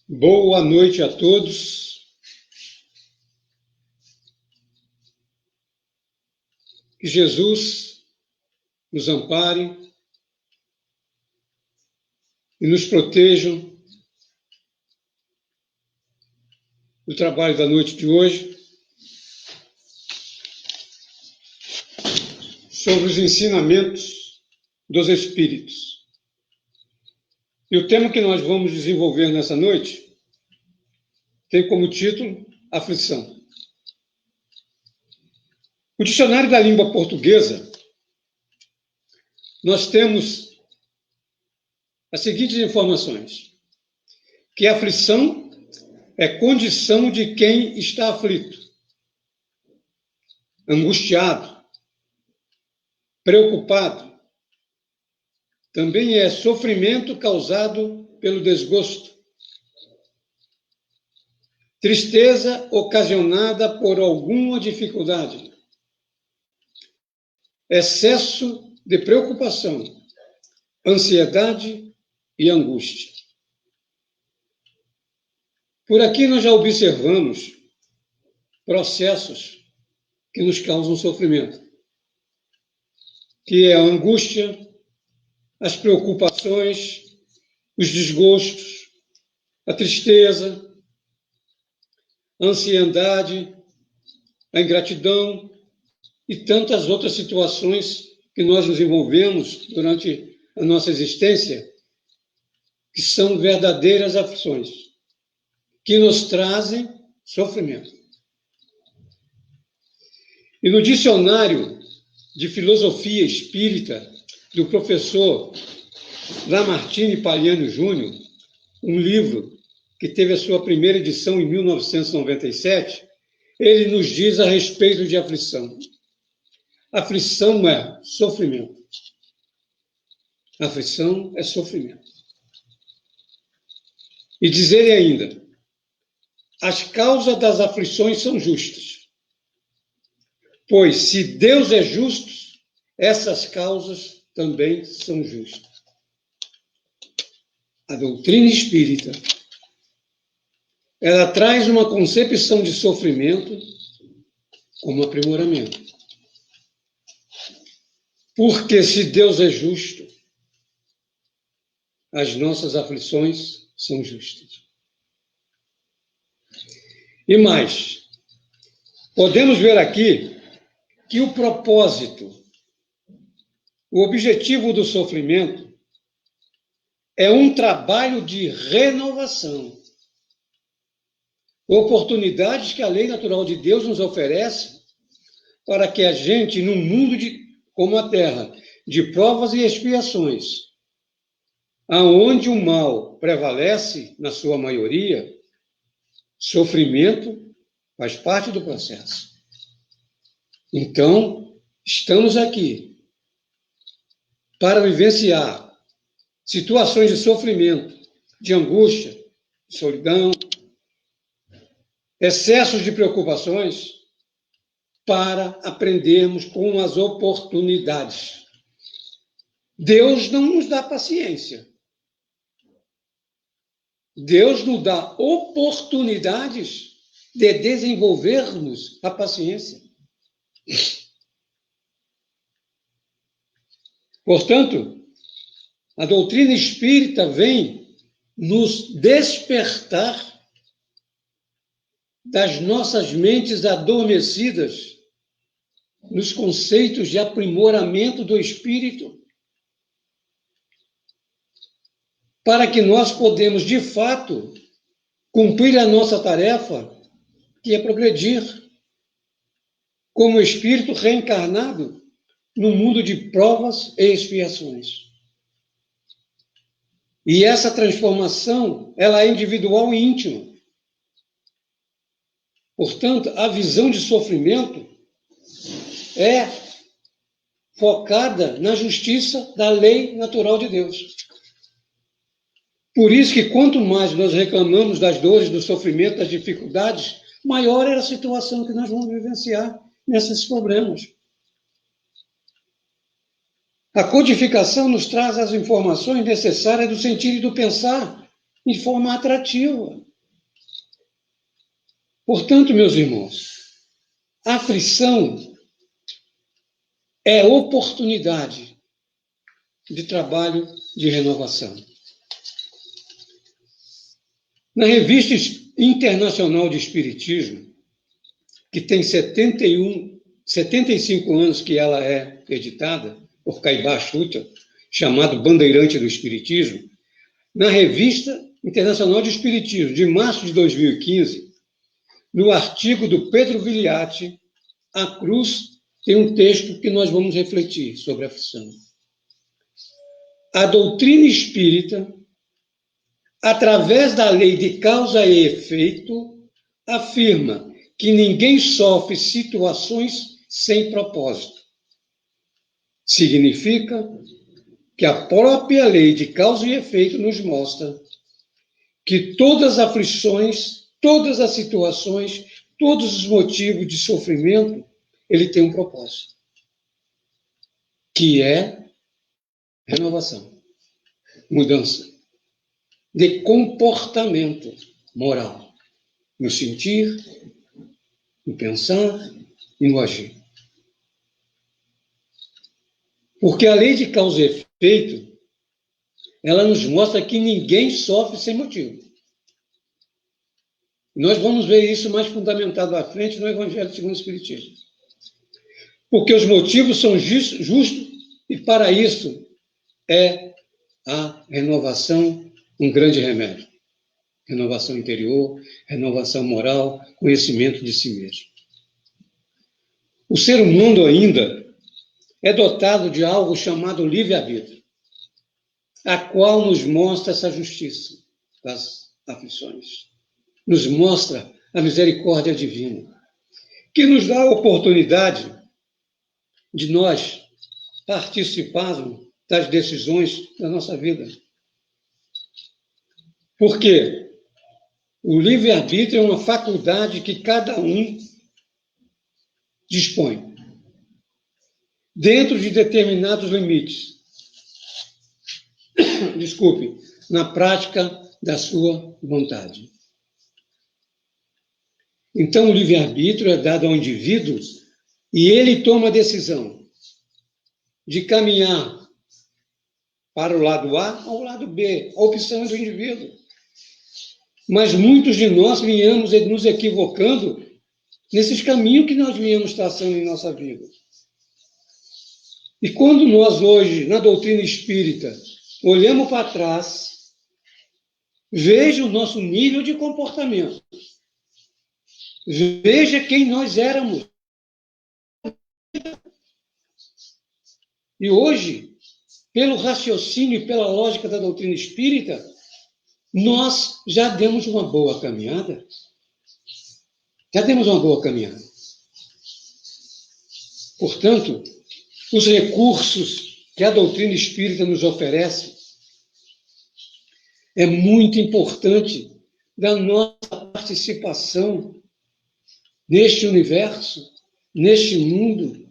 Boa noite a todos. Que Jesus nos ampare e nos proteja no trabalho da noite de hoje sobre os ensinamentos dos Espíritos. E o tema que nós vamos desenvolver nessa noite tem como título Aflição. No dicionário da língua portuguesa, nós temos as seguintes informações: que a aflição é condição de quem está aflito, angustiado, preocupado. Também é sofrimento causado pelo desgosto, tristeza ocasionada por alguma dificuldade, excesso de preocupação, ansiedade e angústia. Por aqui nós já observamos processos que nos causam sofrimento, que é a angústia, as preocupações, os desgostos, a tristeza, a ansiedade, a ingratidão e tantas outras situações que nós nos envolvemos durante a nossa existência, que são verdadeiras aflições, que nos trazem sofrimento. E no dicionário de filosofia espírita do professor Lamartine Palhano Júnior, um livro que teve a sua primeira edição em 1997, ele nos diz a respeito de aflição. Aflição é sofrimento. Aflição é sofrimento. E diz ele ainda: as causas das aflições são justas, pois se Deus é justo, essas causas também são justas. A doutrina espírita, ela traz uma concepção de sofrimento como aprimoramento. Porque se Deus é justo, as nossas aflições são justas. E mais, podemos ver aqui que o propósito, o objetivo do sofrimento é um trabalho de renovação. Oportunidades que a lei natural de Deus nos oferece para que a gente, num mundo como a Terra, de provas e expiações, aonde o mal prevalece na sua maioria, sofrimento faz parte do processo. Então, estamos aqui para vivenciar situações de sofrimento, de angústia, de solidão, excessos de preocupações, para aprendermos com as oportunidades. Deus não nos dá paciência. Deus nos dá oportunidades de desenvolvermos a paciência. Portanto, a doutrina espírita vem nos despertar das nossas mentes adormecidas nos conceitos de aprimoramento do espírito, para que nós podemos, de fato, cumprir a nossa tarefa, que é progredir como espírito reencarnado no mundo de provas e expiações. E essa transformação, ela é individual e íntima. Portanto, a visão de sofrimento é focada na justiça da lei natural de Deus. Por isso que quanto mais nós reclamamos das dores, do sofrimento, das dificuldades, maior é a situação que nós vamos vivenciar nesses problemas. A codificação nos traz as informações necessárias do sentir e do pensar de forma atrativa. Portanto, meus irmãos, a aflição é oportunidade de trabalho de renovação. Na Revista Internacional de Espiritismo, que tem 75 anos que ela é editada, por Caibá Schutter, chamado Bandeirante do Espiritismo, na Revista Internacional de Espiritismo, de março de 2015, no artigo do Pedro Viliati, a Cruz tem um texto que nós vamos refletir sobre a aflição. A doutrina espírita, através da lei de causa e efeito, afirma que ninguém sofre situações sem propósito. Significa que a própria lei de causa e efeito nos mostra que todas as aflições, todas as situações, todos os motivos de sofrimento, ele tem um propósito, que é renovação, mudança de comportamento moral, no sentir, no pensar e no agir. Porque a lei de causa e efeito, ela nos mostra que ninguém sofre sem motivo. Nós vamos ver isso mais fundamentado à frente no Evangelho segundo o Espiritismo. Porque os motivos são justos e para isso é a renovação um grande remédio. Renovação interior, renovação moral, conhecimento de si mesmo. O ser humano ainda é dotado de algo chamado livre-arbítrio, a qual nos mostra essa justiça das aflições. Nos mostra a misericórdia divina, que nos dá a oportunidade de nós participarmos das decisões da nossa vida. Porque o livre-arbítrio é uma faculdade que cada um dispõe, dentro de determinados limites. Desculpe, na prática da sua vontade. Então, o livre-arbítrio é dado ao indivíduo e ele toma a decisão de caminhar para o lado A ou o lado B. A opção é do indivíduo. Mas muitos de nós viemos nos equivocando nesses caminhos que nós viemos traçando em nossa vida. E quando nós hoje, na doutrina espírita, olhamos para trás, veja o nosso nível de comportamento. Veja quem nós éramos. E hoje, pelo raciocínio e pela lógica da doutrina espírita, nós já demos uma boa caminhada. Já demos uma boa caminhada. Portanto, os recursos que a doutrina espírita nos oferece é muito importante da nossa participação neste universo, neste mundo,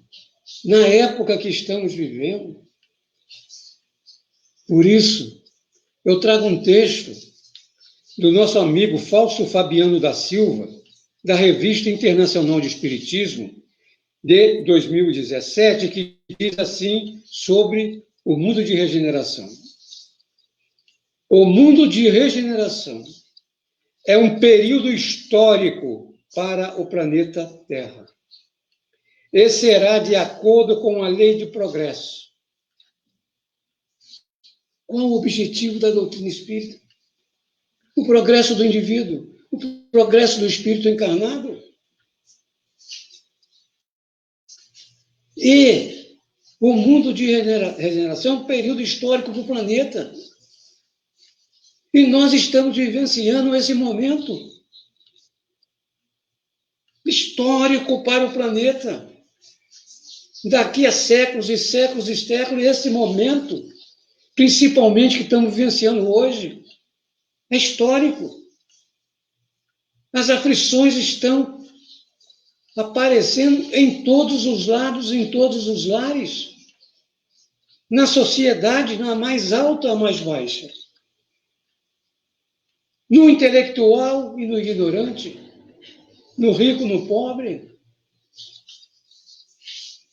na época que estamos vivendo. Por isso, eu trago um texto do nosso amigo Fausto Fabiano da Silva, da Revista Internacional de Espiritismo, de 2017, que diz assim sobre o mundo de regeneração. O mundo de regeneração é um período histórico para o planeta Terra. E será de acordo com a lei de progresso. Qual o objetivo da doutrina espírita? O progresso do indivíduo, o progresso do espírito encarnado. E o mundo de regeneração é um período histórico para o planeta. E nós estamos vivenciando esse momento histórico para o planeta. Daqui a séculos e séculos e séculos, esse momento, principalmente que estamos vivenciando hoje, é histórico. As aflições estão aparecendo em todos os lados, em todos os lares. Na sociedade, na mais alta, a mais baixa. No intelectual e no ignorante. No rico, no pobre.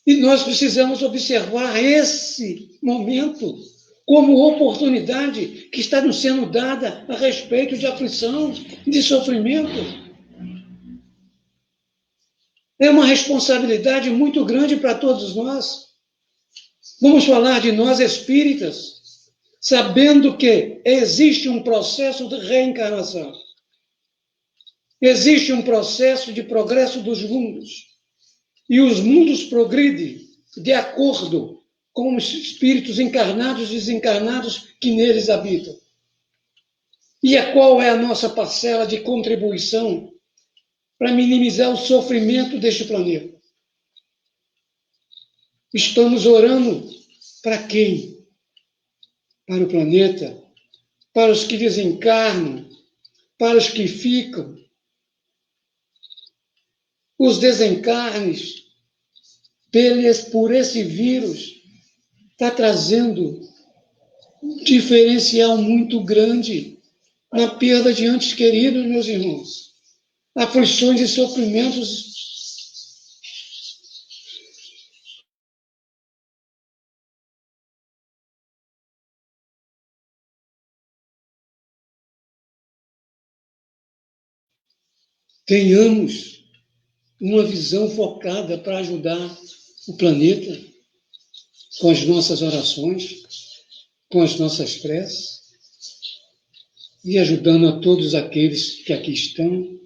E nós precisamos observar esse momento como oportunidade que está nos sendo dada a respeito de aflição, de sofrimento. É uma responsabilidade muito grande para todos nós. Vamos falar de nós espíritas, sabendo que existe um processo de reencarnação. Existe um processo de progresso dos mundos. E os mundos progridem de acordo com os espíritos encarnados e desencarnados que neles habitam. E qual é a nossa parcela de contribuição para minimizar o sofrimento deste planeta? Estamos orando para quem? Para o planeta, para os que desencarnam, para os que ficam. Os desencarnes, por esse vírus, está trazendo um diferencial muito grande na perda de entes queridos, meus irmãos. Aflições e sofrimentos tenhamos uma visão focada para ajudar o planeta com as nossas orações, com as nossas preces e ajudando a todos aqueles que aqui estão,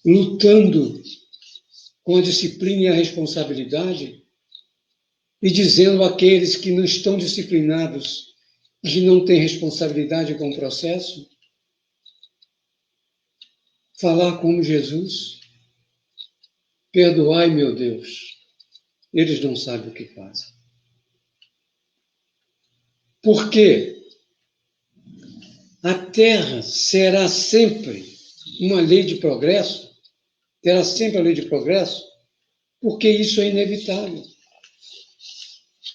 lutando com a disciplina e a responsabilidade e dizendo àqueles que não estão disciplinados e que não têm responsabilidade com o processo, falar como Jesus: perdoai, meu Deus, eles não sabem o que fazem. Porque a Terra será sempre uma lei de progresso, terá sempre a lei de progresso, porque isso é inevitável.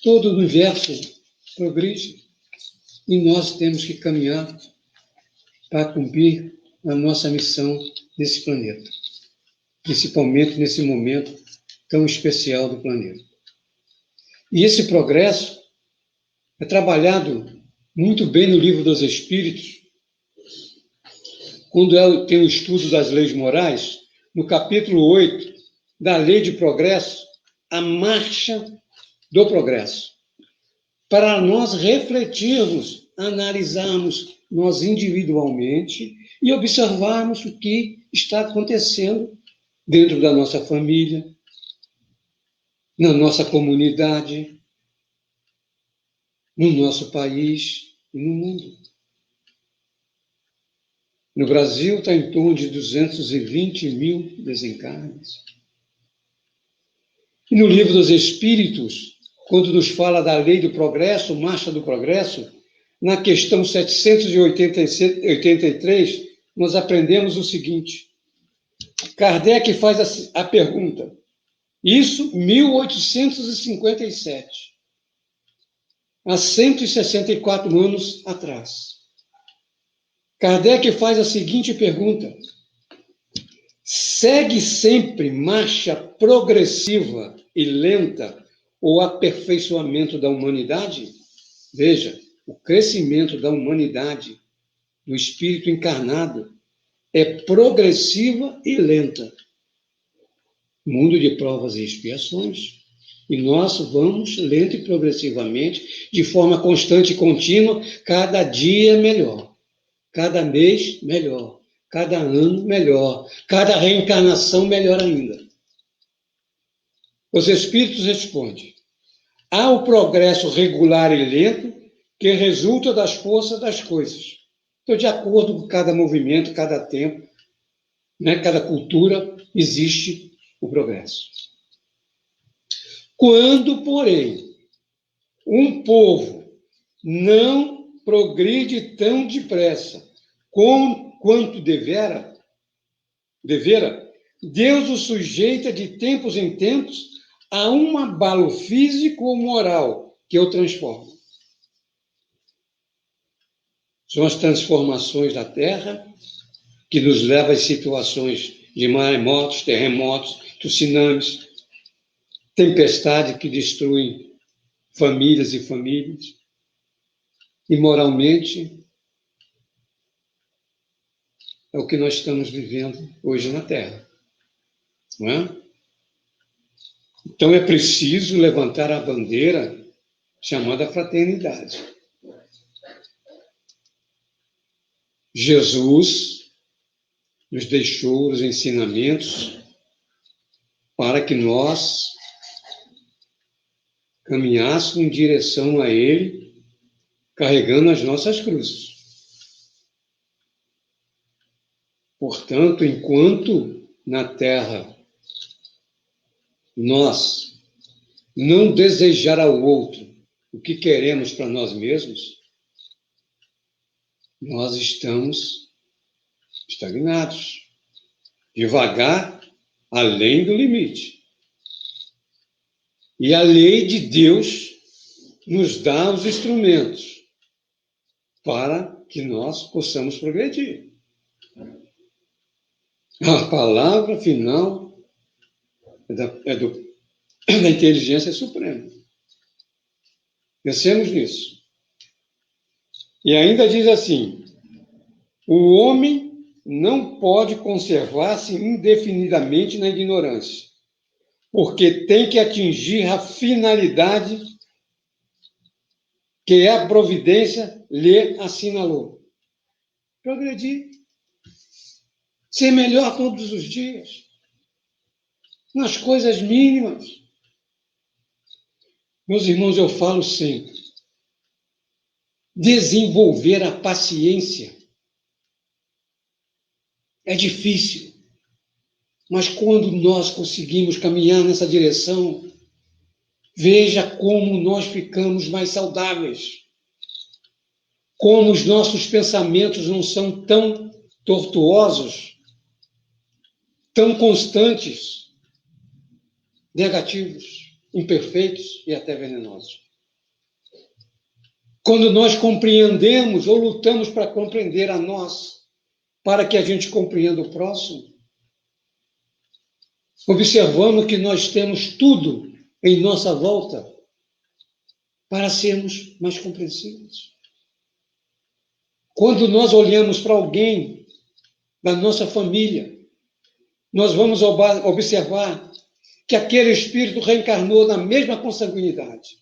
Todo o universo progride e nós temos que caminhar para cumprir a nossa missão nesse planeta, principalmente nesse momento tão especial do planeta. E esse progresso é trabalhado muito bem no Livro dos Espíritos, quando tem o estudo das leis morais, no capítulo 8 da Lei de Progresso, a marcha do progresso, para nós refletirmos, analisarmos nós individualmente e observarmos o que está acontecendo dentro da nossa família, na nossa comunidade, no nosso país e no mundo. No Brasil está em torno de 220 mil desencarnes. E no Livro dos Espíritos, quando nos fala da lei do progresso, marcha do progresso, na questão 783, nós aprendemos o seguinte. Kardec faz a pergunta, isso 1857, há 164 anos atrás. Kardec faz a seguinte pergunta: segue sempre marcha progressiva e lenta o aperfeiçoamento da humanidade? Veja, o crescimento da humanidade, do espírito encarnado, é progressiva e lenta. Mundo de provas e expiações. E nós vamos lento e progressivamente, de forma constante e contínua, cada dia melhor, cada mês melhor, cada ano melhor, cada reencarnação melhor ainda. Os espíritos respondem: há o progresso regular e lento que resulta das forças das coisas. Então, de acordo com cada movimento, cada tempo, cada cultura, existe o progresso. Quando, porém, um povo não progride tão depressa quanto devera, Deus o sujeita de tempos em tempos a um abalo físico ou moral que o transforma. São as transformações da Terra que nos levam às situações de maremotos, terremotos, tsunamis, tempestades que destruem famílias e famílias. E moralmente, é o que nós estamos vivendo hoje na Terra. Não é? Então é preciso levantar a bandeira chamada fraternidade. Jesus nos deixou os ensinamentos para que nós caminhássemos em direção a Ele, carregando as nossas cruzes. Portanto, enquanto na Terra nós não desejar ao outro o que queremos para nós mesmos, nós estamos estagnados, devagar, além do limite. E a lei de Deus nos dá os instrumentos para que nós possamos progredir. A palavra final da inteligência suprema. Pensemos nisso. E ainda diz assim: o homem não pode conservar-se indefinidamente na ignorância, porque tem que atingir a finalidade que a providência lhe assinalou. Progredir. Ser melhor todos os dias. Nas coisas mínimas. Meus irmãos, eu falo sempre. Desenvolver a paciência é difícil. Mas quando nós conseguimos caminhar nessa direção, veja como nós ficamos mais saudáveis. Como os nossos pensamentos não são tão tortuosos, tão constantes, negativos, imperfeitos e até venenosos. Quando nós compreendemos ou lutamos para compreender a nós, para que a gente compreenda o próximo, observamos que nós temos tudo em nossa volta para sermos mais compreensivos. Quando nós olhamos para alguém da nossa família, nós vamos observar que aquele espírito reencarnou na mesma consanguinidade.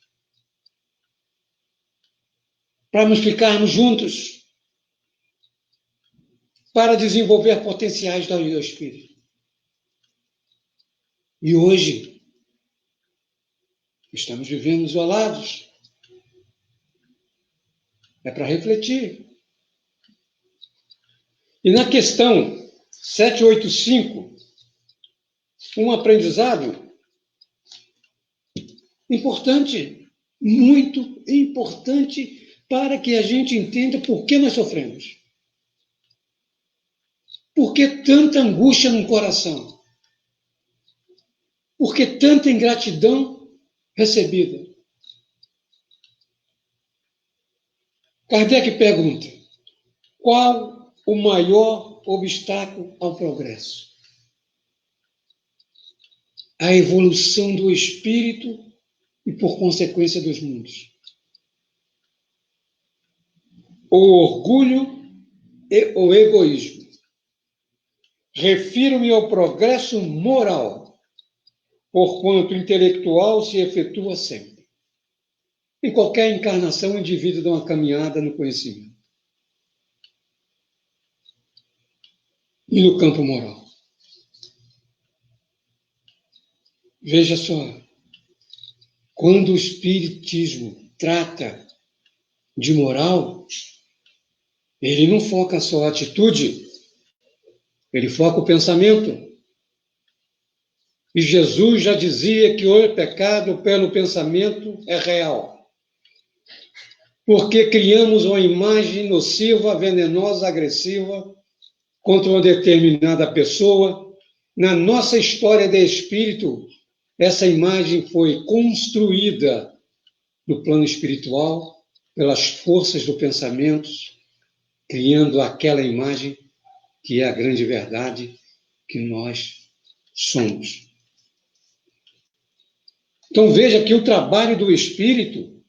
Para nos ficarmos juntos, para desenvolver potenciais do espírito. E hoje, estamos vivendo isolados. É para refletir. E na questão 785, um aprendizado importante, muito importante, para que a gente entenda por que nós sofremos. Por que tanta angústia no coração? Por que tanta ingratidão recebida? Kardec pergunta: qual o maior obstáculo ao progresso? A evolução do espírito e, por consequência, dos mundos. O orgulho e o egoísmo. Refiro-me ao progresso moral, porquanto intelectual se efetua sempre. Em qualquer encarnação, o indivíduo dá uma caminhada no conhecimento. E no campo moral. Veja só, quando o Espiritismo trata de moral, ele não foca só a atitude, ele foca o pensamento. E Jesus já dizia que o pecado pelo pensamento é real. Porque criamos uma imagem nociva, venenosa, agressiva, contra uma determinada pessoa. Na nossa história de espírito, essa imagem foi construída no plano espiritual pelas forças do pensamento, criando aquela imagem que é a grande verdade que nós somos. Então veja que o trabalho do espírito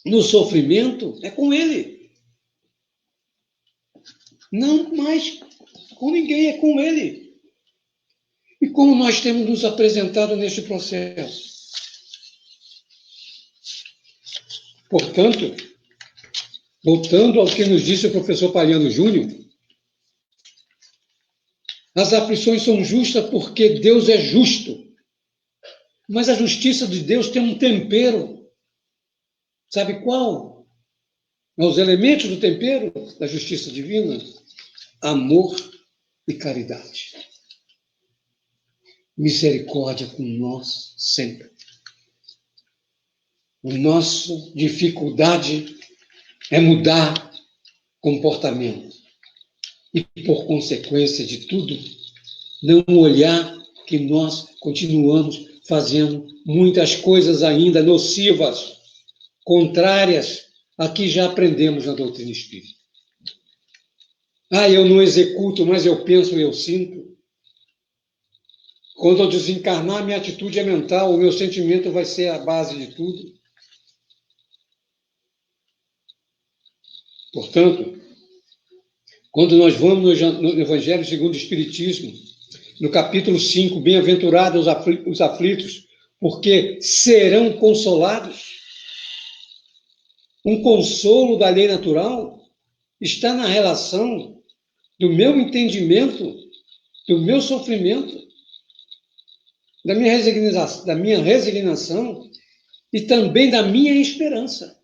no sofrimento é com ele. Não mais com ninguém, é com ele. E como nós temos nos apresentado neste processo? Portanto, voltando ao que nos disse o professor Paliano Júnior, as aflições são justas porque Deus é justo. Mas a justiça de Deus tem um tempero. Sabe qual? Os elementos do tempero da justiça divina: amor e caridade. Misericórdia com nós sempre. A nossa dificuldade é mudar comportamento. E, por consequência de tudo, não olhar que nós continuamos fazendo muitas coisas ainda nocivas, contrárias a que já aprendemos na doutrina espírita. Eu não executo, mas eu penso e eu sinto. Quando eu desencarnar, minha atitude é mental, o meu sentimento vai ser a base de tudo. Portanto, quando nós vamos no Evangelho segundo o Espiritismo, no capítulo 5, bem-aventurados os aflitos, porque serão consolados. Um consolo da lei natural está na relação do meu entendimento, do meu sofrimento, da minha resignação e também da minha esperança.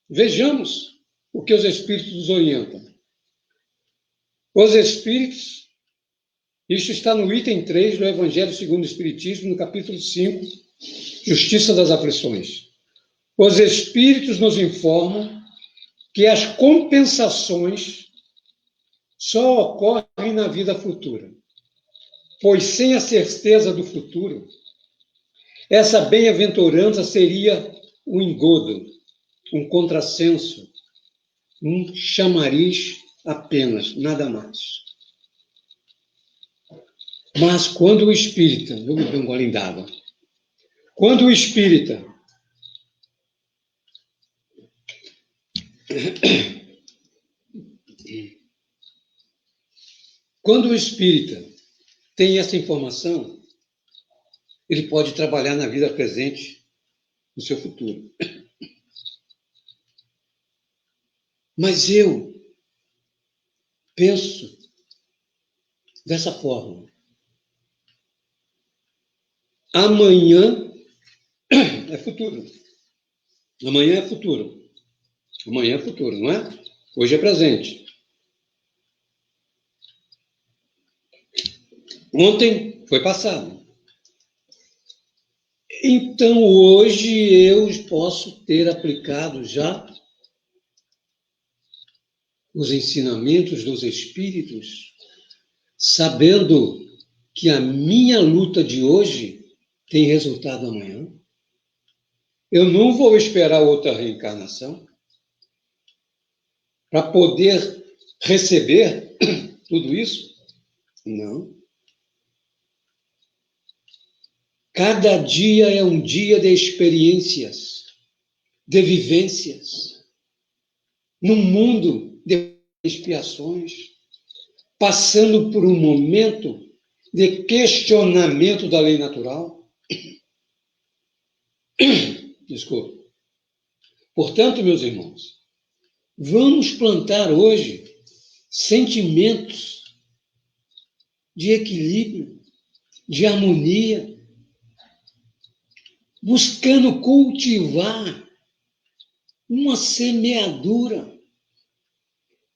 Vejamos o que os Espíritos nos orientam. Os Espíritos, isto está no item 3 do Evangelho segundo o Espiritismo, no capítulo 5, Justiça das Aflições. Os Espíritos nos informam que as compensações só ocorrem na vida futura, pois sem a certeza do futuro, essa bem-aventurança seria um engodo, um contrassenso, um chamariz apenas, nada mais. Mas quando o espírita, vou beber um golinho d'água, quando o espírita tem essa informação, ele pode trabalhar na vida presente, no seu futuro. Mas eu penso dessa forma. Amanhã é futuro. Amanhã é futuro. Amanhã é futuro, não é? Hoje é presente. Ontem foi passado. Então, hoje eu posso ter aplicado já os ensinamentos dos Espíritos, sabendo que a minha luta de hoje tem resultado amanhã. Eu não vou esperar outra reencarnação para poder receber tudo isso? Não. Cada dia é um dia de experiências, de vivências, num mundo de expiações, passando por um momento de questionamento da lei natural. Desculpa. Portanto, meus irmãos, vamos plantar hoje sentimentos de equilíbrio, de harmonia, buscando cultivar uma semeadura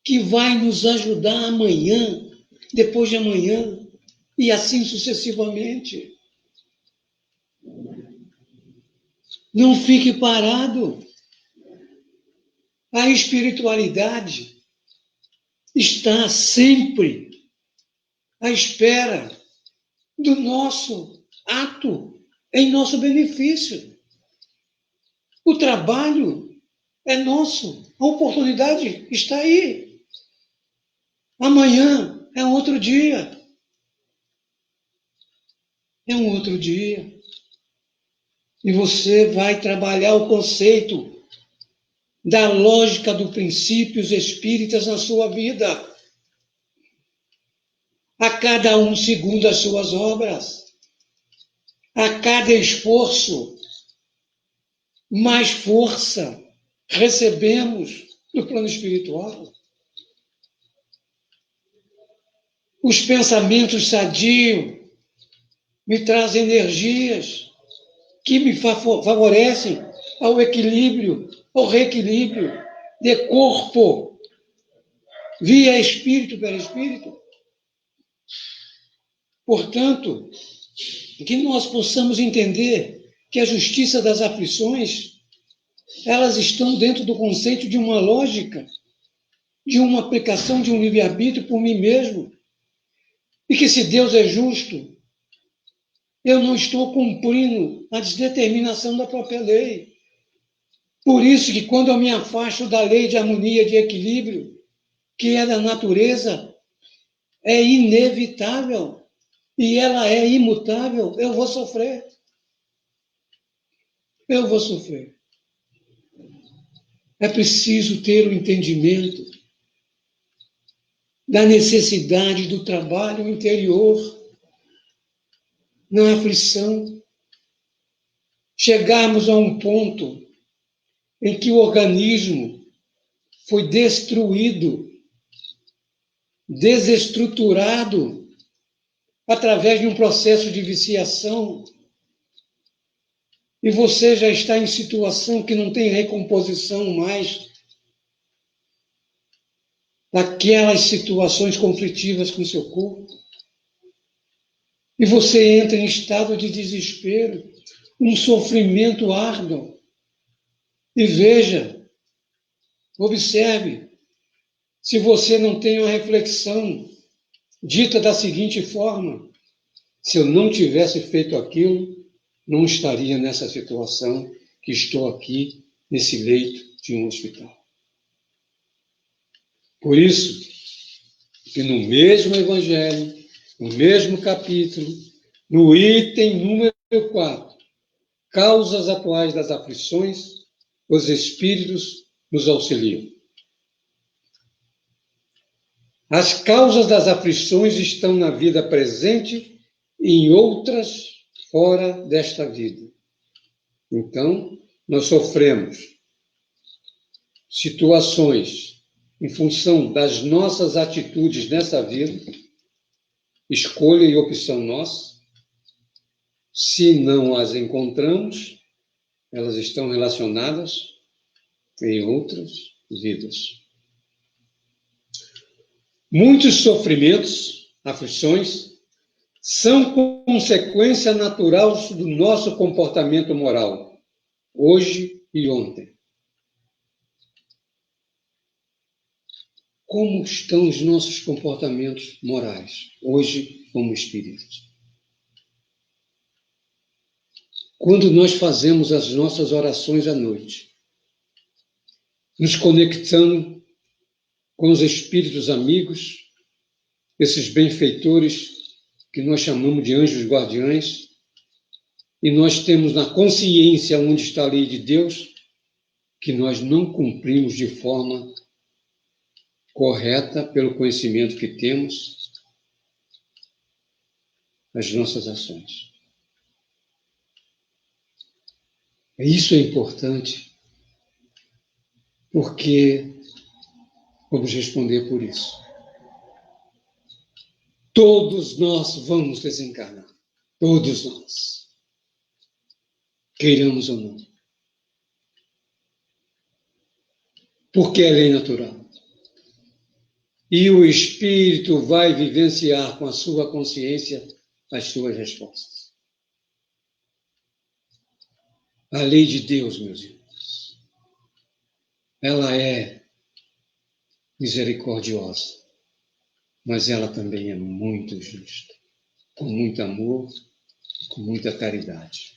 que vai nos ajudar amanhã, depois de amanhã, e assim sucessivamente. Não fique parado. A espiritualidade está sempre à espera do nosso ato em nosso benefício. O trabalho é nosso, a oportunidade está aí. Amanhã é um outro dia. É um outro dia. E você vai trabalhar o conceito da lógica dos princípios espíritas na sua vida. A cada um segundo as suas obras. A cada esforço, mais força recebemos no plano espiritual. Os pensamentos sadios me trazem energias que me favorecem ao equilíbrio, ao reequilíbrio de corpo, via espírito, perispírito. Portanto, que nós possamos entender que a justiça das aflições, elas estão dentro do conceito de uma lógica, de uma aplicação de um livre-arbítrio por mim mesmo. E que se Deus é justo, eu não estou cumprindo a determinação da própria lei. Por isso que quando eu me afasto da lei de harmonia, de equilíbrio, que é da natureza, é inevitável e ela é imutável, eu vou sofrer. Eu vou sofrer. É preciso ter o entendimento da necessidade do trabalho interior na aflição. Chegarmos a um ponto em que o organismo foi destruído, desestruturado, através de um processo de viciação, e você já está em situação que não tem recomposição mais daquelas situações conflitivas com o seu corpo, e você entra em estado de desespero, um sofrimento árduo. E veja, observe, se você não tem uma reflexão dita da seguinte forma: se eu não tivesse feito aquilo, não estaria nessa situação que estou aqui, nesse leito de um hospital. Por isso, que no mesmo Evangelho, no mesmo capítulo, no item número 4, causas atuais das aflições, os Espíritos nos auxiliam. As causas das aflições estão na vida presente e em outras fora desta vida. Então, nós sofremos situações em função das nossas atitudes nessa vida, escolha e opção nossa. Se não as encontramos, elas estão relacionadas em outras vidas. Muitos sofrimentos, aflições, são consequência natural do nosso comportamento moral, hoje e ontem. Como estão os nossos comportamentos morais, hoje como espíritos? Quando nós fazemos as nossas orações à noite, nos conectando com os espíritos amigos, esses benfeitores que nós chamamos de anjos guardiães, e nós temos na consciência onde está a lei de Deus, que nós não cumprimos de forma correta, pelo conhecimento que temos, as nossas ações. Isso é importante, porque vamos responder por isso. Todos nós vamos desencarnar. Todos nós. Queiramos ou não. Porque é lei natural. E o espírito vai vivenciar com a sua consciência as suas respostas. A lei de Deus, meus irmãos, ela é misericordiosa. mas ela também é muito justa, com muito amor, com muita caridade.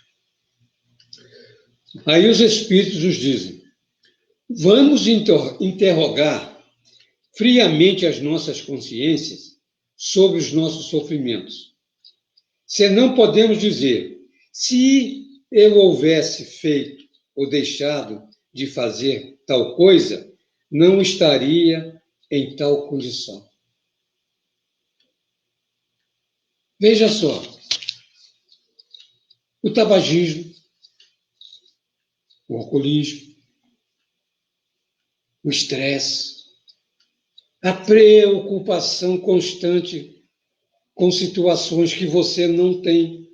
Aí os espíritos nos dizem: vamos interrogar friamente as nossas consciências sobre os nossos sofrimentos. Senão podemos dizer, se eu houvesse feito ou deixado de fazer tal coisa, não estaria em tal condição. Veja só, o tabagismo, o alcoolismo, o estresse, a preocupação constante com situações que você não tem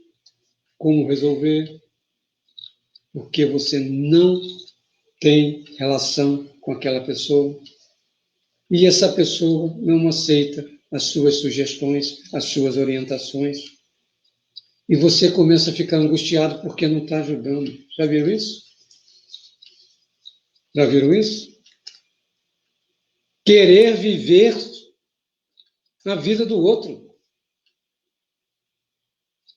como resolver, porque você não tem relação com aquela pessoa e essa pessoa não aceita as suas sugestões, as suas orientações, e você começa a ficar angustiado porque não está ajudando. Já viram isso? Já viram isso? Querer viver a vida do outro.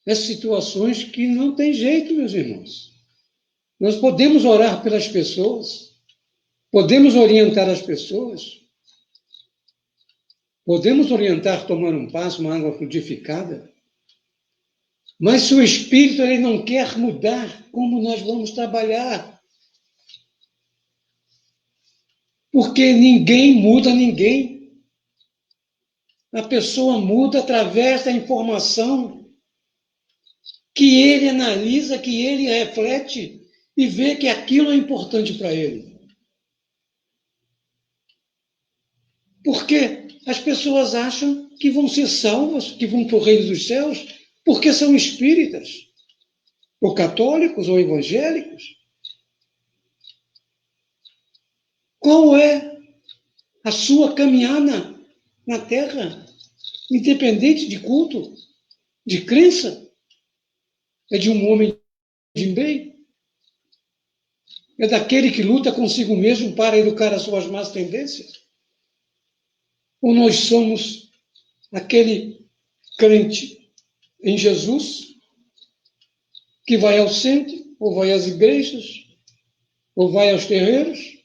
Essas situações que não tem jeito, meus irmãos. Nós podemos orar pelas pessoas, podemos orientar as pessoas, podemos orientar a tomar um passo, uma água frutificada, mas se o espírito ele não quer mudar, como nós vamos trabalhar? Porque ninguém muda ninguém. A pessoa muda através da informação que ele analisa, que ele reflete e vê que aquilo é importante para ele. Porque as pessoas acham que vão ser salvas, que vão para o reino dos céus, porque são espíritas, ou católicos, ou evangélicos. Qual é a sua caminhada na Terra, independente de culto, de crença? É de um homem de bem? É daquele que luta consigo mesmo para educar as suas más tendências? Ou nós somos aquele crente em Jesus que vai ao centro, ou vai às igrejas, ou vai aos terreiros,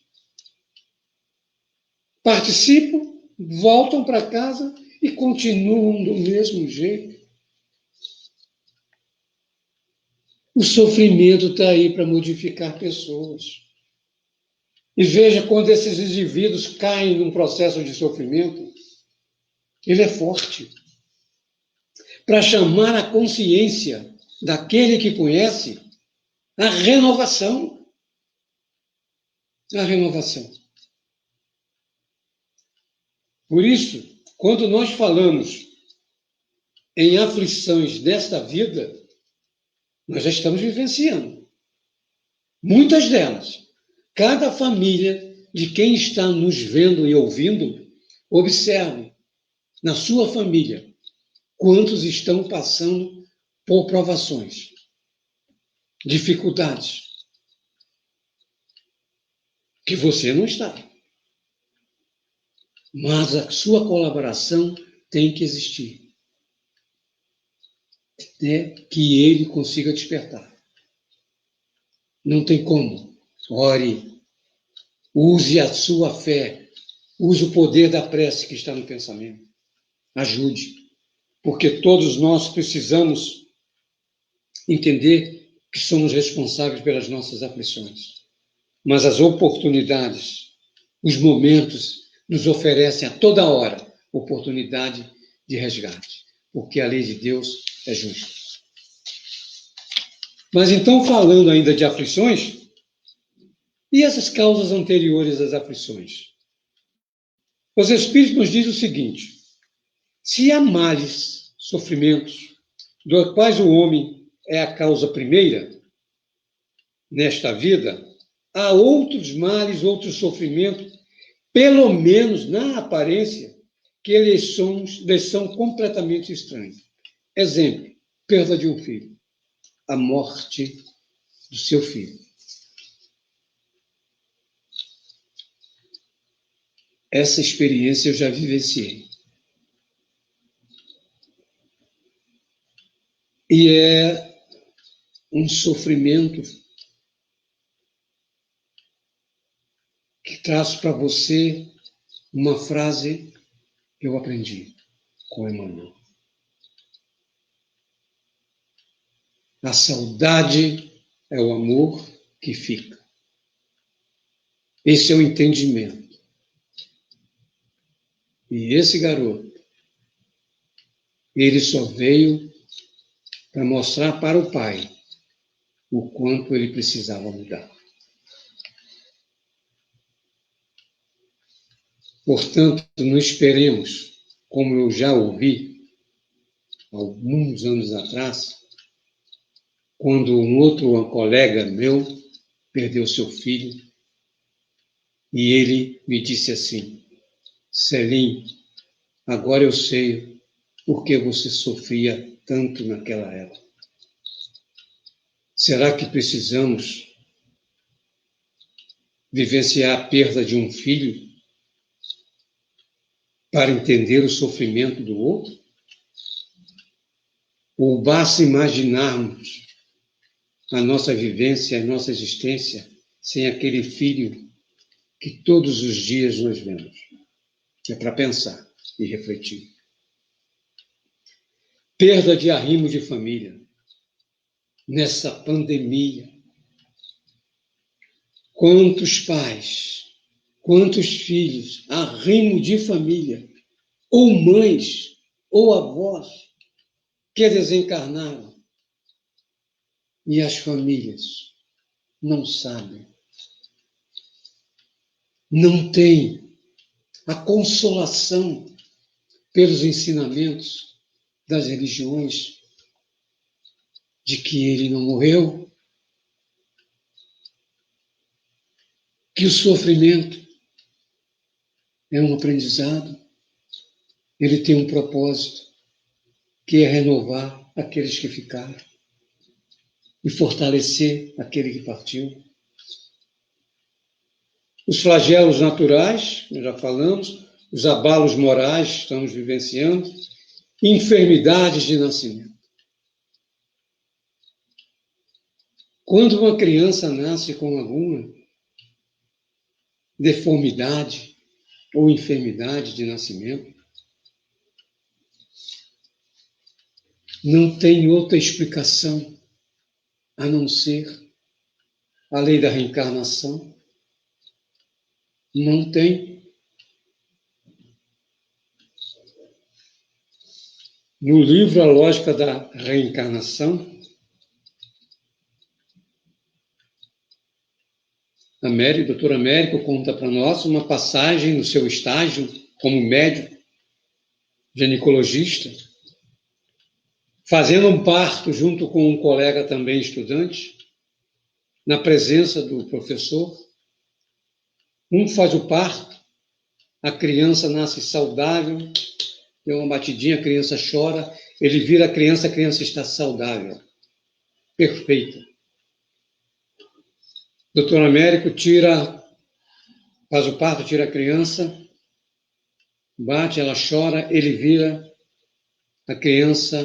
participam, voltam para casa e continuam do mesmo jeito? O sofrimento está aí para modificar pessoas. E veja, quando esses indivíduos caem num processo de sofrimento, ele é forte para chamar a consciência daquele que conhece a renovação. A renovação. Por isso, quando nós falamos em aflições desta vida, nós já estamos vivenciando. Muitas delas. Cada família de quem está nos vendo e ouvindo, observe na sua família quantos estão passando por provações, dificuldades, que você não está. Mas a sua colaboração tem que existir, até que ele consiga despertar. Não tem como. Ore, use a sua fé, use o poder da prece que está no pensamento. Ajude, porque todos nós precisamos entender que somos responsáveis pelas nossas aflições. Mas as oportunidades, os momentos, nos oferecem a toda hora oportunidade de resgate, porque a lei de Deus é justa. Mas então, falando ainda de aflições, e essas causas anteriores às aflições? Os Espíritos nos dizem o seguinte: se há males, sofrimentos, dos quais o homem é a causa primeira nesta vida, há outros males, outros sofrimentos, pelo menos na aparência, que lhes são completamente estranhos. Exemplo, perda de um filho, a morte do seu filho. Essa experiência eu já vivenciei. E é um sofrimento que traz para você uma frase que eu aprendi com Emmanuel. A saudade é o amor que fica. Esse é o entendimento. E esse garoto, ele só veio para mostrar para o pai o quanto ele precisava mudar. Portanto, não esperemos, como eu já ouvi alguns anos atrás, quando um outro colega meu perdeu seu filho, e ele me disse assim: Celim, agora eu sei por que você sofria tanto naquela época. Será que precisamos vivenciar a perda de um filho para entender o sofrimento do outro? Ou basta imaginarmos a nossa vivência, a nossa existência sem aquele filho que todos os dias nós vemos? É para pensar e refletir. Perda de arrimo de família. Nessa pandemia, quantos pais, quantos filhos, arrimo de família, ou mães, ou avós, que desencarnaram. E as famílias não sabem, não têm a consolação pelos ensinamentos das religiões de que ele não morreu, que o sofrimento é um aprendizado, ele tem um propósito, que é renovar aqueles que ficaram e fortalecer aquele que partiu. Os flagelos naturais, nós já falamos, os abalos morais, estamos vivenciando, enfermidades de nascimento. Quando uma criança nasce com alguma deformidade ou enfermidade de nascimento, não tem outra explicação a não ser a lei da reencarnação. Não tem. No livro A Lógica da Reencarnação, o doutor Américo conta para nós uma passagem no seu estágio como médico ginecologista, fazendo um parto junto com um colega também estudante, na presença do professor. Um faz o parto, a criança nasce saudável, deu uma batidinha, a criança chora, ele vira a criança está saudável, perfeita. O doutor Américo faz o parto, tira a criança, bate, ela chora, ele vira, a criança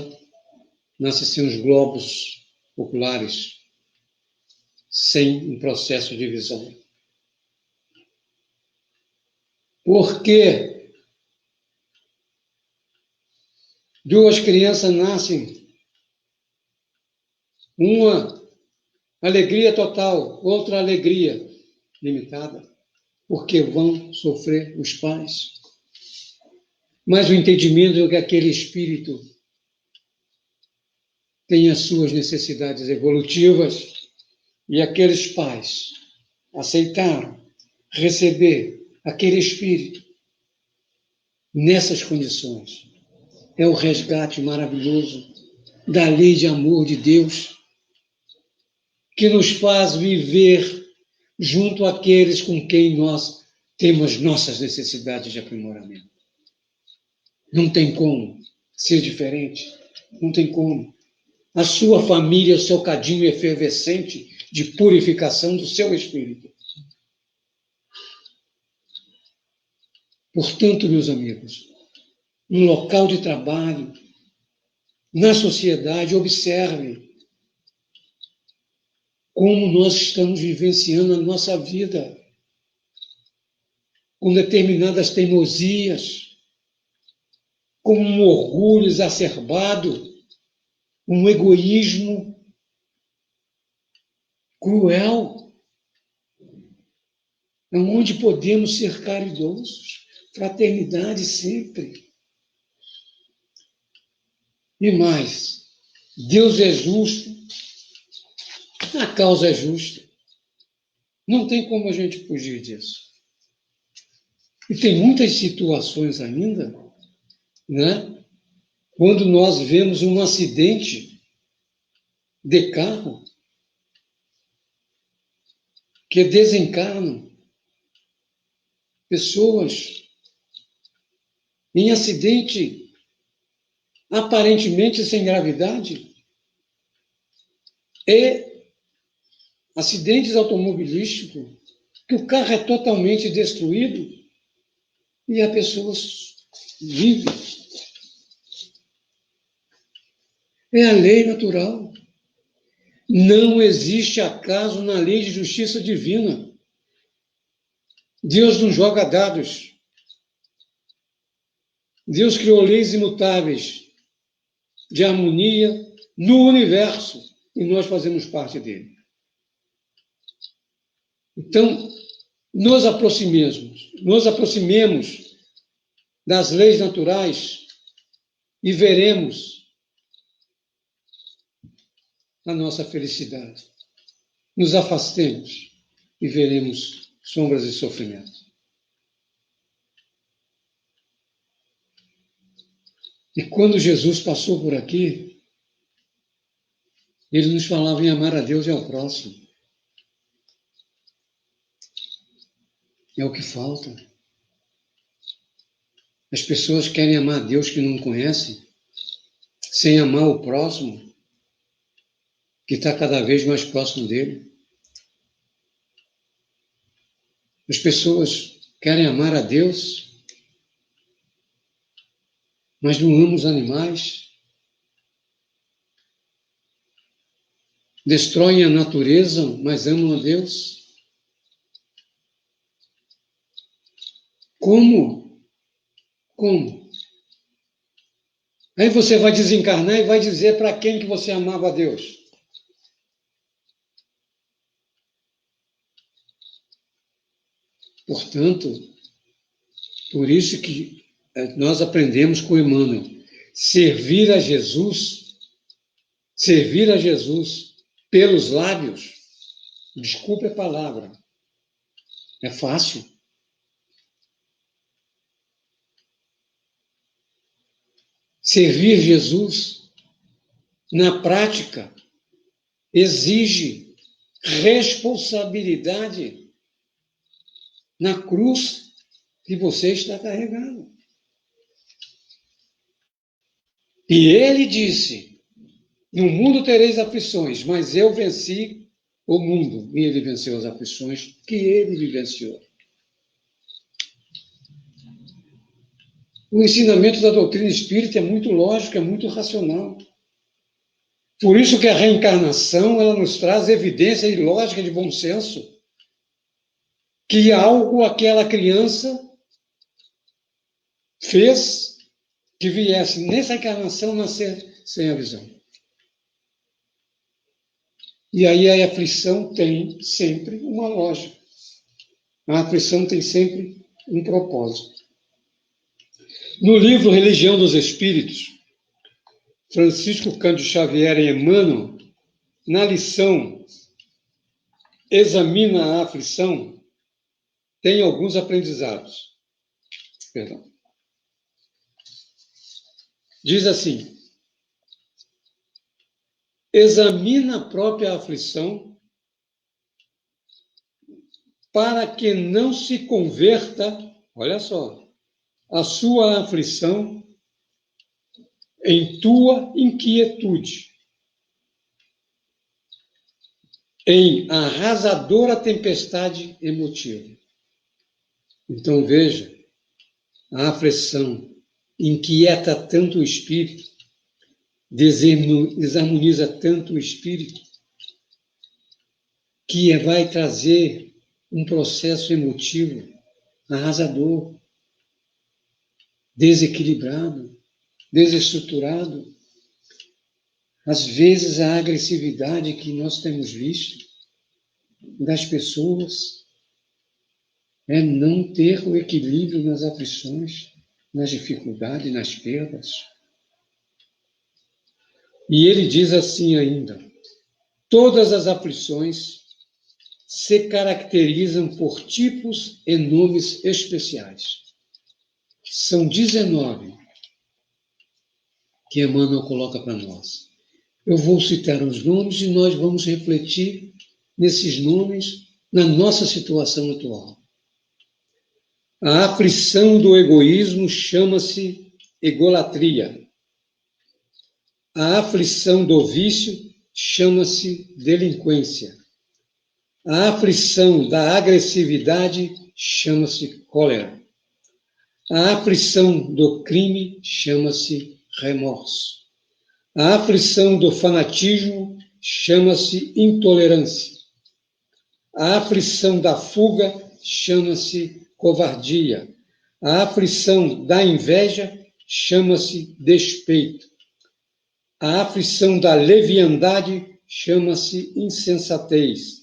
nasce sem os globos oculares, sem um processo de visão. Por que duas crianças nascem, uma alegria total, outra alegria limitada? Porque vão sofrer os pais. Mas o entendimento é que aquele espírito tem as suas necessidades evolutivas e aqueles pais aceitaram receber aquele espírito nessas condições. É o resgate maravilhoso da lei de amor de Deus que nos faz viver junto àqueles com quem nós temos nossas necessidades de aprimoramento. Não tem como ser diferente, não tem como. A sua família é o seu cadinho efervescente de purificação do seu espírito. Portanto, meus amigos, no local de trabalho, na sociedade, observe como nós estamos vivenciando a nossa vida, com determinadas teimosias, com um orgulho exacerbado, um egoísmo cruel, onde podemos ser caridosos, fraternidade sempre. E mais, Deus é justo, a causa é justa. Não tem como a gente fugir disso. E tem muitas situações ainda, né? Quando nós vemos um acidente de carro que desencarnam pessoas em acidente aparentemente sem gravidade e acidentes automobilísticos que o carro é totalmente destruído e a pessoa vive. É a lei natural. Não existe acaso na lei de justiça divina. Deus não joga dados. Deus criou leis imutáveis de harmonia no universo e nós fazemos parte dele. Então, nos aproximemos das leis naturais e veremos a nossa felicidade. Nos afastemos e veremos sombras e sofrimento. E quando Jesus passou por aqui, ele nos falava em amar a Deus e ao próximo. É o que falta. As pessoas querem amar a Deus que não conhecem, sem amar o próximo, que está cada vez mais próximo dele. As pessoas querem amar a Deus, mas não amam os animais. Destroem a natureza, mas amam a Deus. Como? Como? Aí você vai desencarnar e vai dizer para quem que você amava a Deus. Portanto, por isso que nós aprendemos com Emmanuel, servir a Jesus pelos lábios, desculpe a palavra, é fácil. Servir Jesus na prática exige responsabilidade na cruz que você está carregando. E ele disse, no mundo tereis aflições, mas eu venci o mundo. E ele venceu as aflições que ele vivenciou. O ensinamento da doutrina espírita é muito lógico, é muito racional. Por isso que a reencarnação ela nos traz evidência e lógica de bom senso que algo aquela criança fez que viesse nessa encarnação nascer sem a visão. E aí a aflição tem sempre uma lógica. A aflição tem sempre um propósito. No livro Religião dos Espíritos, Francisco Cândido Xavier e Emmanuel, na lição Examina a Aflição, tem alguns aprendizados. Perdão. Diz assim, examina a própria aflição para que não se converta, olha só, a sua aflição em tua inquietude, em arrasadora tempestade emotiva. Então veja, a aflição inquieta tanto o espírito, desarmoniza tanto o espírito que vai trazer um processo emotivo arrasador, desequilibrado, desestruturado. Às vezes, a agressividade que nós temos visto das pessoas é não ter o equilíbrio nas aflições, nas dificuldades, nas perdas. E ele diz assim ainda: todas as aflições se caracterizam por tipos e nomes especiais. São 19 que Emmanuel coloca para nós. Eu vou citar os nomes e nós vamos refletir nesses nomes na nossa situação atual. A aflição do egoísmo chama-se egolatria. A aflição do vício chama-se delinquência. A aflição da agressividade chama-se cólera. A aflição do crime chama-se remorso. A aflição do fanatismo chama-se intolerância. A aflição da fuga chama-se covardia. A aflição da inveja chama-se despeito. A aflição da leviandade chama-se insensatez.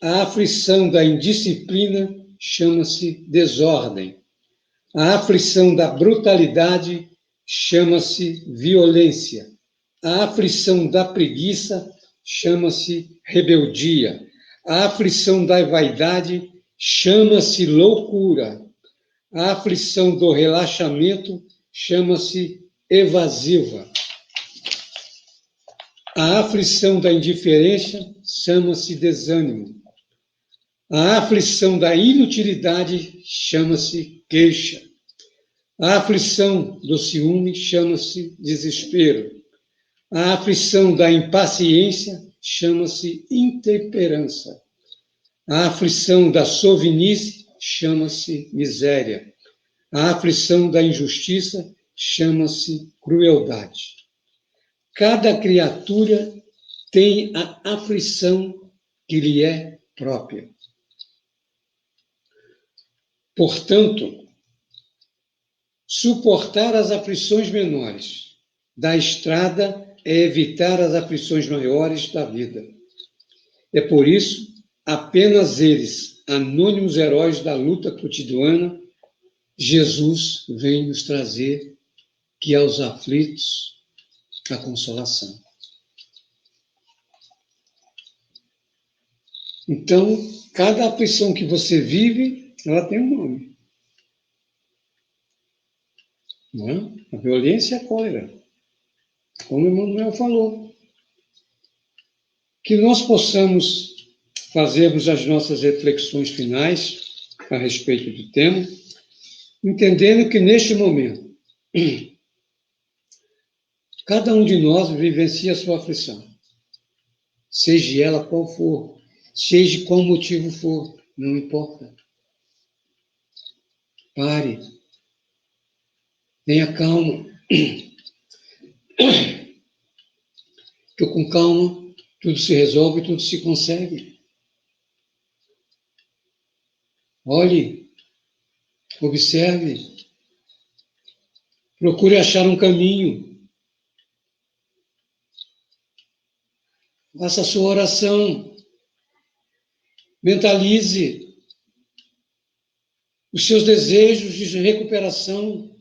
A aflição da indisciplina chama-se desordem. A aflição da brutalidade chama-se violência. A aflição da preguiça chama-se rebeldia. A aflição da vaidade chama-se loucura. A aflição do relaxamento chama-se evasiva. A aflição da indiferença chama-se desânimo. A aflição da inutilidade chama-se queixa. A aflição do ciúme chama-se desespero. A aflição da impaciência chama-se intemperança. A aflição da sovinice chama-se miséria. A aflição da injustiça chama-se crueldade. Cada criatura tem a aflição que lhe é própria. Portanto, suportar as aflições menores da estrada é evitar as aflições maiores da vida. É por isso, apenas eles, anônimos heróis da luta cotidiana, Jesus vem nos trazer que aos aflitos a consolação. Então, cada aflição que você vive, ela tem um nome. Não é? A violência é a cólera, como o Emmanuel falou. Que nós possamos fazermos as nossas reflexões finais a respeito do tema, entendendo que neste momento, cada um de nós vivencia a sua aflição, seja ela qual for, seja qual motivo for, não importa. Pare, tenha calma, que com calma tudo se resolve, tudo se consegue. Olhe, observe, procure achar um caminho. Faça a sua oração. Mentalize os seus desejos de recuperação,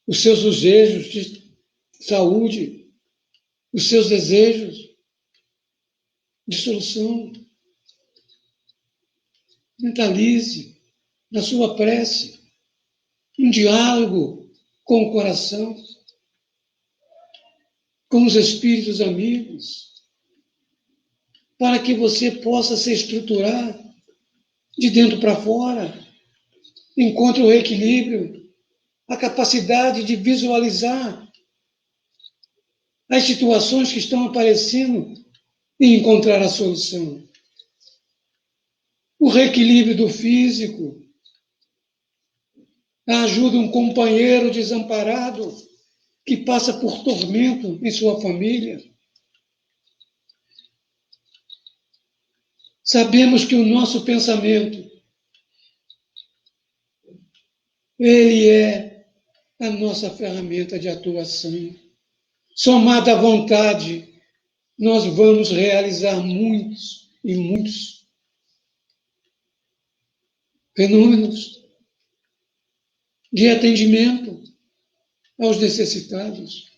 os seus desejos de saúde, os seus desejos de solução. Mentalize na sua prece um diálogo com o coração, com os espíritos amigos, para que você possa se estruturar de dentro para fora, encontre o equilíbrio, a capacidade de visualizar as situações que estão aparecendo e encontrar a solução. O reequilíbrio do físico, a ajuda de um companheiro desamparado, que passa por tormento em sua família. Sabemos que o nosso pensamento, ele é a nossa ferramenta de atuação. Somada à vontade, nós vamos realizar muitos e muitos fenômenos de atendimento aos necessitados.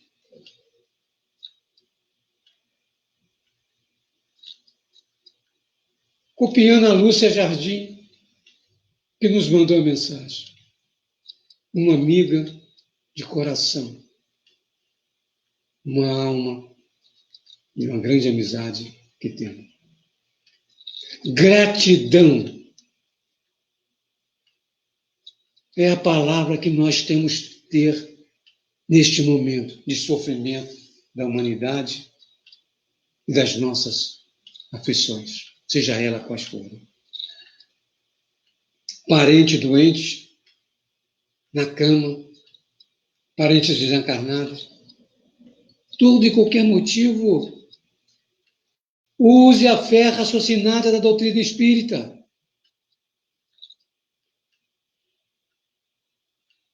Copiando a Lúcia Jardim, que nos mandou a mensagem. Uma amiga de coração, uma alma e uma grande amizade que temos. Gratidão é a palavra que nós temos que ter neste momento de sofrimento da humanidade e das nossas aflições, seja ela quais forem. Parente doente na cama, parentes desencarnados, tudo e qualquer motivo, use a fé raciocinada da doutrina espírita.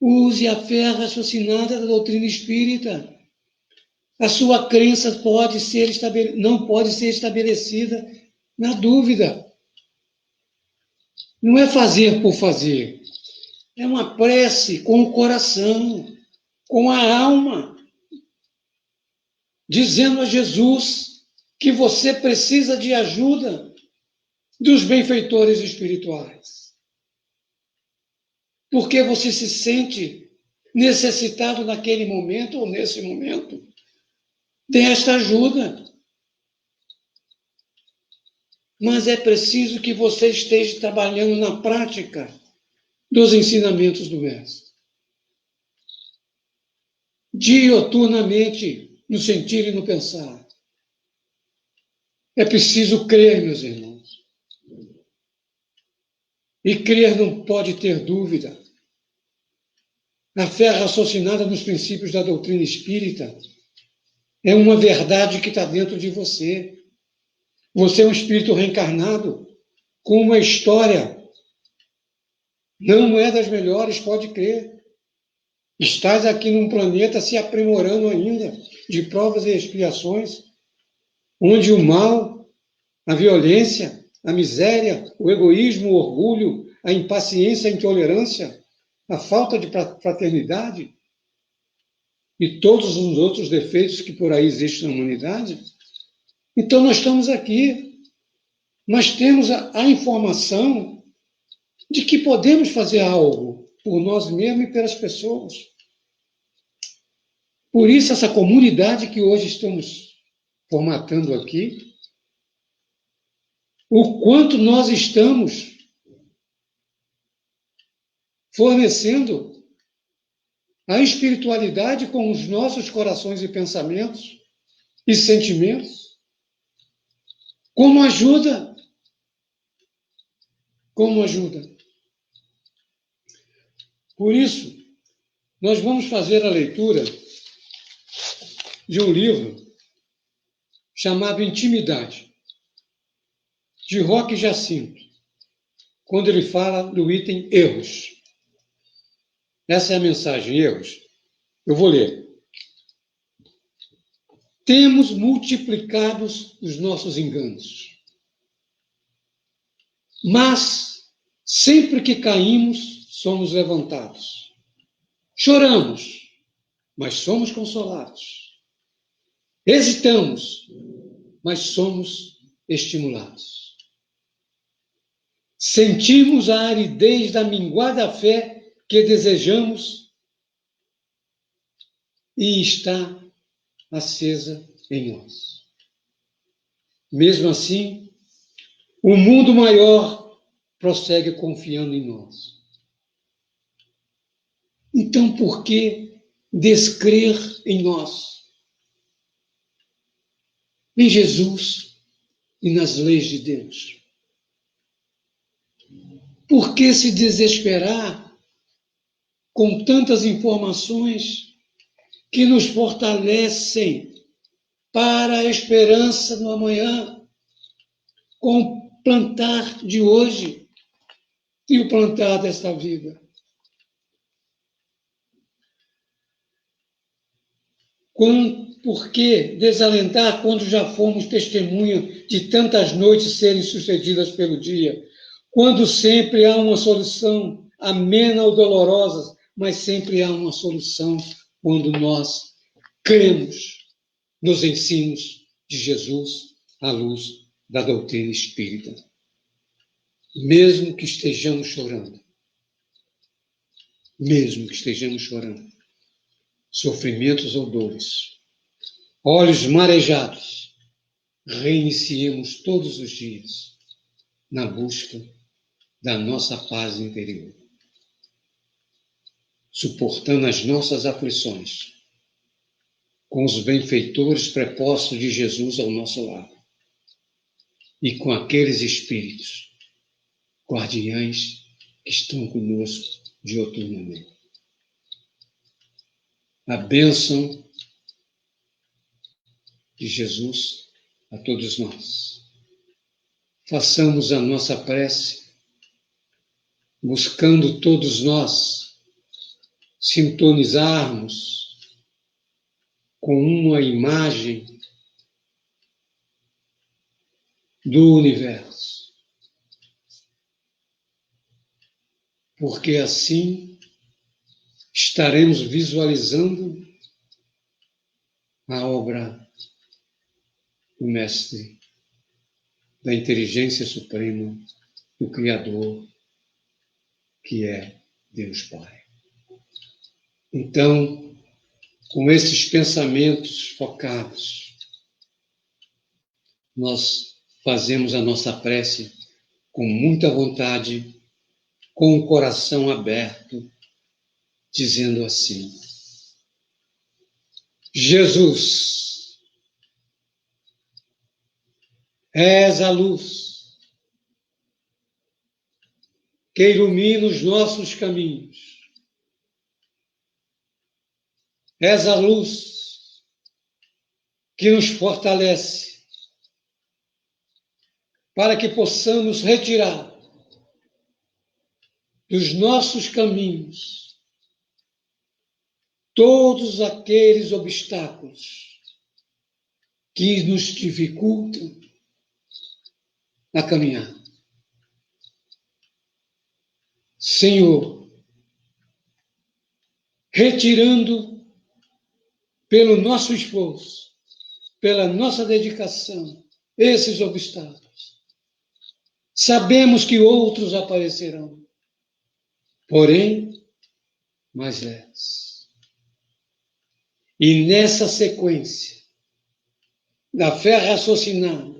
Use a fé raciocinada da doutrina espírita. A sua crença não pode ser estabelecida na dúvida. Não é fazer por fazer. É uma prece com o coração, com a alma, dizendo a Jesus que você precisa de ajuda dos benfeitores espirituais. Porque você se sente necessitado naquele momento ou nesse momento desta ajuda. Mas é preciso que você esteja trabalhando na prática dos ensinamentos do Mestre. Dioturnamente, no sentir e no pensar. É preciso crer, meus irmãos. E crer não pode ter dúvida. A fé raciocinada nos princípios da doutrina espírita é uma verdade que está dentro de você. Você é um espírito reencarnado com uma história. Não é das melhores, pode crer. Estás aqui num planeta se aprimorando ainda de provas e expiações, onde o mal, a violência, a miséria, o egoísmo, o orgulho, a impaciência, a intolerância, a falta de fraternidade e todos os outros defeitos que por aí existem na humanidade. Então nós estamos aqui, nós temos a informação de que podemos fazer algo por nós mesmos e pelas pessoas. Por isso essa comunidade que hoje estamos formatando aqui, o quanto nós estamos fornecendo a espiritualidade com os nossos corações e pensamentos e sentimentos, como ajuda. Como ajuda. Por isso, nós vamos fazer a leitura de um livro chamado Intimidade, de Roque Jacinto, quando ele fala do item erros. Essa é a mensagem, erros. Eu vou ler. Temos multiplicados os nossos enganos, mas sempre que caímos, somos levantados. Choramos, mas somos consolados. Hesitamos, mas somos estimulados. Sentimos a aridez da minguada fé que desejamos e está acesa em nós. Mesmo assim, o mundo maior prossegue confiando em nós. Então, por que descrer em nós? Em Jesus e nas leis de Deus? Por que se desesperar com tantas informações que nos fortalecem para a esperança do amanhã, com o plantar de hoje e o plantar desta vida. Por que desalentar quando já fomos testemunha de tantas noites serem sucedidas pelo dia? Quando sempre há uma solução, amena ou dolorosa, mas sempre há uma solução quando nós cremos nos ensinos de Jesus à luz da doutrina espírita. Mesmo que estejamos chorando, sofrimentos ou dores, olhos marejados, reiniciemos todos os dias na busca da nossa paz interior, suportando as nossas aflições com os benfeitores prepostos de Jesus ao nosso lado e com aqueles espíritos guardiães que estão conosco dioturnamente. A bênção de Jesus a todos nós. Façamos a nossa prece, buscando todos nós sintonizarmos com uma imagem do universo. Porque assim estaremos visualizando a obra do Mestre, da inteligência suprema, do Criador, que é Deus Pai. Então, com esses pensamentos focados, nós fazemos a nossa prece com muita vontade, com o coração aberto, dizendo assim: Jesus, és a luz que ilumina os nossos caminhos. És a luz que nos fortalece para que possamos retirar dos nossos caminhos todos aqueles obstáculos que nos dificultam a caminhar. Senhor, retirando pelo nosso esforço, pela nossa dedicação, esses obstáculos, sabemos que outros aparecerão, porém, mais leves. E nessa sequência da fé raciocinada,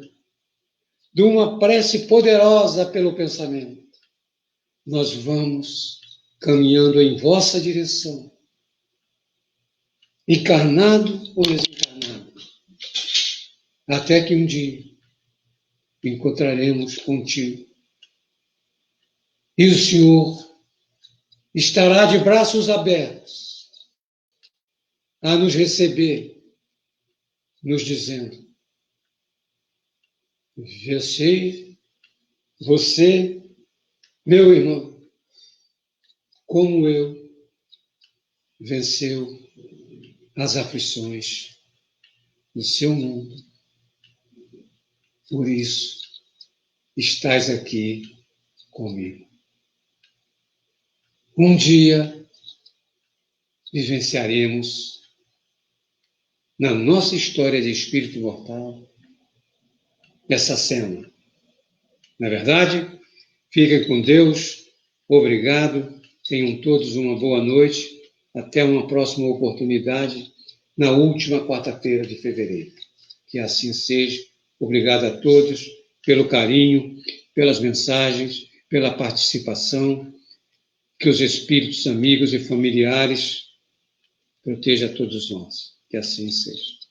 de uma prece poderosa pelo pensamento, nós vamos caminhando em vossa direção, encarnado ou desencarnado, até que um dia encontraremos contigo. E o Senhor estará de braços abertos a nos receber, nos dizendo: você, meu irmão, como eu, venceu as aflições do seu mundo. Por isso, estás aqui comigo. Um dia, vivenciaremos, na nossa história de espírito imortal, essa cena. Na verdade, fiquem com Deus, obrigado, tenham todos uma boa noite, até uma próxima oportunidade, na última quarta-feira de fevereiro. Que assim seja. Obrigado a todos pelo carinho, pelas mensagens, pela participação. Que os espíritos amigos e familiares protejam a todos nós. Que assim seja.